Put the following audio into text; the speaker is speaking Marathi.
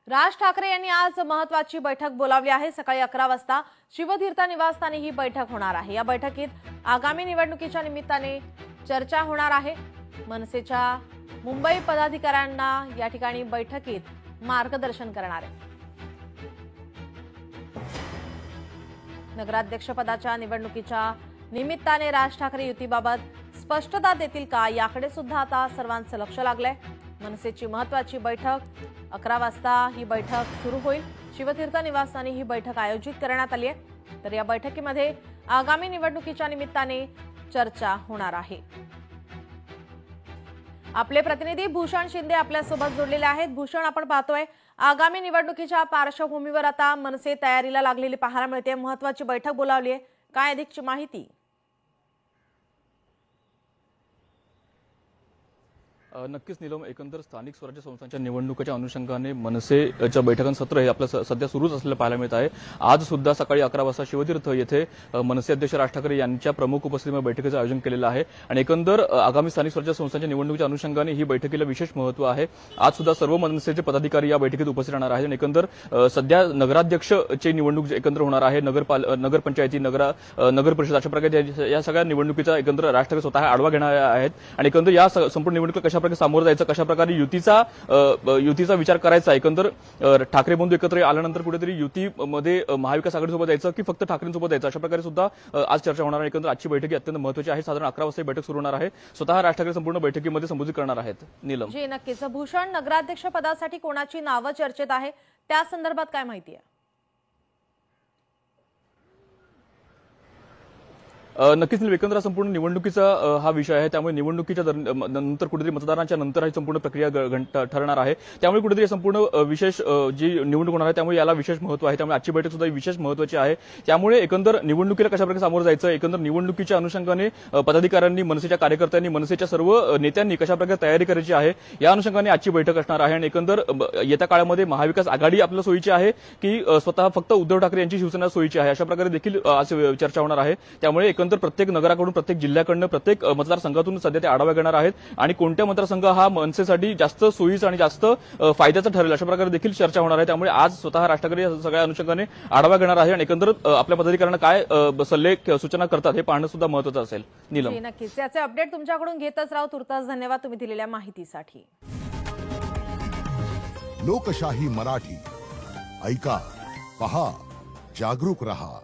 राज ठाकरे यांनी आज महत्त्वाची बैठक बोलावली आहे। सकाळी 11 वाजता शिवतीर्थ निवासस्थानी ही बैठक होणार आहे। या बैठकीत आगामी निवडणुकीच्या निमित्ताने चर्चा होणार आहे। मनसेच्या मुंबई पदाधिकाऱ्यांना या ठिकाणी बैठकीत मार्गदर्शन करणार आहे। नगराध्यक्षपदाच्या निवडणुकीच्या निमित्ताने राज ठाकरे युतीबाबत स्पष्टता देतील का, याकडे सुद्धा आता सर्वांचं लक्ष लागलंय। मनसेची महत्त्वाची बैठक 11 वाजता ही बैठक सुरू होईल। शिवतीर्थ निवासस्थानी ही बैठक आयोजित करण्यात आली आहे। तर या बैठकीमध्ये आगामी निवडणुकीच्या निमित्ताने चर्चा होणार आहे। आपले प्रतिनिधी भूषण शिंदे आपल्यासोबत जोडलेले आहेत। भूषण, आपण पाहतोय आगामी निवडणुकीच्या पार्श्वभूमीवर आता मनसे तयारीला लागलेली पाहायला मिळते। महत्त्वाची बैठक बोलावली आहे, काय अधिकची माहिती? नक्कीच नीलम, एकंदर स्थानिक स्वराज्य संस्थांच्या निवडणुकीच्या अनुषंगाने मनसेच्या बैठकांचं सत्र हे आपलं सध्या सुरूच असलेलं पाहायला मिळत आहे। आज सुद्धा सकाळी 11 वाजता शिवतीर्थ येथे मनसे अध्यक्ष राज ठाकरे यांच्या प्रमुख उपस्थितीमध्ये बैठकीचं आयोजन केलेलं आहे आणि एकंदर आगामी स्थानिक स्वराज्य संस्थांच्या निवडणुकीच्या अनुषंगाने ही बैठकीला विशेष महत्त्व आहे। आज सुद्धा सर्व मनसेचे पदाधिकारी या बैठकीत उपस्थित राहणार आहेत आणि एकंदर सध्या नगराध्यक्षची निवडणूक एकंदर होणार आहे। नगरपंचायती, नगर परिषद अशा प्रकारे या सगळ्या निवडणुकीचा एकंदर राज ठाकरे स्वतः आढावा घेणार आहेत आणि एकंदर या संपूर्ण निवडणुकीला कशा प्रकारे सामोरं जायचं, कशा प्रकारे युतीचा विचार करायचा, एकंदर ठाकरे बंधू एकत्र आल्यानंतर कुठेतरी युतीमध्ये महाविकास आघाडीसोबत जायचं की फक्त ठाकरेंसोबत जायचं, अशा प्रकारे सुद्धा आज चर्चा होणार आहे। एकंदर आजची बैठक अत्यंत महत्त्वाची आहे। साधारण 11 वाजता बैठक सुरू होणार आहे। स्वतः राज ठाकरे संपूर्ण बैठकीमध्ये संबोधित करणार आहेत। नीलम जी नक्कीच। भूषण, नगराध्यक्ष पदासाठी कोणाची नावं चर्चेत आहे, त्या संदर्भात काय माहिती आहे? नक्कीच एकंदर संपूर्ण निवडणुकीचा हा विषय आहे। त्यामुळे निवडणुकीच्या नंतर कुठेतरी मतदारांच्या नंतर ही संपूर्ण प्रक्रिया ठरणार आहे। त्यामुळे कुठेतरी संपूर्ण विशेष जी निवडणूक होणार आहे त्यामुळे याला विशेष महत्त्व आहे। त्यामुळे आजची बैठक सुद्धा विशेष महत्त्वाची आहे। त्यामुळे एकंदर निवडणुकीला कशा प्रकारे सामोरं जायचं, एकंदर निवडणुकीच्या अनुषंगाने पदाधिकाऱ्यांनी, मनसेच्या कार्यकर्त्यांनी, मनसेच्या सर्व नेत्यांनी कशा प्रकारे तयारी करायची आहे या अनुषंगाने आजची बैठक असणार आहे। आणि एकंदर येत्या काळामध्ये महाविकास आघाडी आपल्या सोयीची आहे की स्वतः फक्त उद्धव ठाकरे यांची शिवसेना सोयीची आहे, अशा प्रकारे देखील आज चर्चा होणार आहे। त्यामुळे एकंदर प्रत्येक नगराकडून, प्रत्येक जिल्ह्याकडून, प्रत्येक मतदारसंघातून सध्या ते आढावा घेणार आहेत आणि कोणत्या मतदारसंघ हा मनसेसाठी जास्त सोयीचा आणि जास्त फायद्याचा ठरेल अशा प्रकारे देखील चर्चा होणार आहे। त्यामुळे आज स्वतः राज ठाकरे या सगळ्या अनुषंगाने आढावा घेणार आहे आणि एकंदर आपल्या पदाधिकाऱ्यांना काय सल्ले सूचना करतात हे पाहणं सुद्धा महत्त्वाचं असेल। नीलम, नक्कीच याचे अपडेट तुमच्याकडून घेतच राहू। तुर्तास धन्यवाद तुम्ही दिलेल्या माहितीसाठी। लोकशाही मराठी ऐका, पहा, जागरूक रहा।